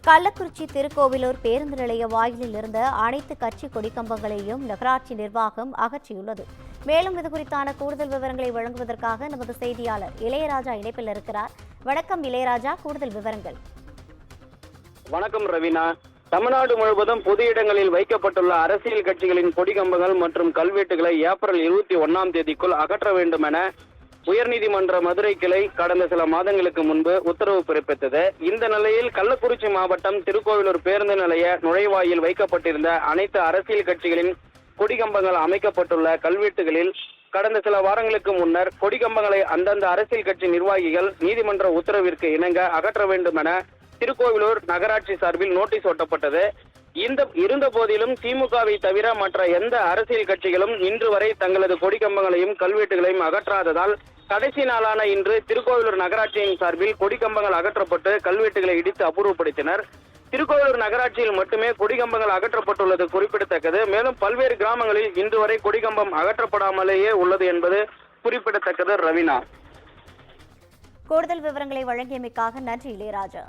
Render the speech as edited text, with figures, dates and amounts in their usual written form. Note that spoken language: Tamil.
கள்ளக்குறிச்சி திருக்கோவிலூர் பேருந்து நிலைய வாயிலில் இருந்த அனைத்து கட்சி கொடிக்கம்பங்களையும் நகராட்சி நிர்வாகம் அகற்றியுள்ளது. மேலும் இதுகுறித்தான கூடுதல் விவரங்களை வழங்குவதற்காக நமது செய்தியாளர் இளையராஜா இணைப்பில் இருக்கிறார். வணக்கம் இளையராஜா, கூடுதல் விவரங்கள். வணக்கம் ரவீனா. தமிழ்நாடு முழுவதும் பொது இடங்களில் வைக்கப்பட்டுள்ள அரசியல் கட்சிகளின் கொடிக்கம்பங்கள் மற்றும் கல்வெட்டுகளை ஏப்ரல் 21 அகற்ற வேண்டும் என உயர்நீதிமன்ற மதுரை கிளை கடந்த சில மாதங்களுக்கு முன்பு உத்தரவு பிறப்பித்தது. இந்த நிலையில் கள்ளக்குறிச்சி மாவட்டம் திருக்கோவிலூர் பேருந்து நிலைய நுழைவாயில் வைக்கப்பட்டிருந்த அனைத்து அரசியல் கட்சிகளின் கொடிக்கம்பங்கள் அமைக்கப்பட்டுள்ள கல்வெட்டுகளில் கடந்த சில வாரங்களுக்கு முன்னர் கொடிக்கம்பங்களை அந்தந்த அரசியல் கட்சி நிர்வாகிகள் நீதிமன்ற உத்தரவிற்கு இணங்க அகற்ற வேண்டும் என திருக்கோவிலூர் நகராட்சி சார்பில் நோட்டீஸ் ஒட்டப்பட்டது. இருந்த போதிலும் திமுகவை தவிர மற்ற எந்த அரசியல் கட்சிகளும் இன்று வரை தங்களது கொடிக்கம்பங்களையும் கல்வெட்டுகளையும் அகற்றாததால் கடைசி நாளான இன்று திருக்கோவிலூர் நகராட்சியின் சார்பில் கொடிக்கம்பங்கள் அகற்றப்பட்டு கல்வெட்டுகளை இடித்து அப்புறப்படுத்தினர். திருக்கோவிலூர் நகராட்சியில் மட்டுமே கொடிக்கம்பங்கள் அகற்றப்பட்டுள்ளது குறிப்பிடத்தக்கது. மேலும் பல்வேறு கிராமங்களில் இன்று வரை கொடிக்கம்பம் அகற்றப்படாமலேயே உள்ளது என்பது குறிப்பிடத்தக்கது. ரவீனா, கூடுதல் விவரங்களை வழங்கியமைக்காக நன்றி இளையராஜா.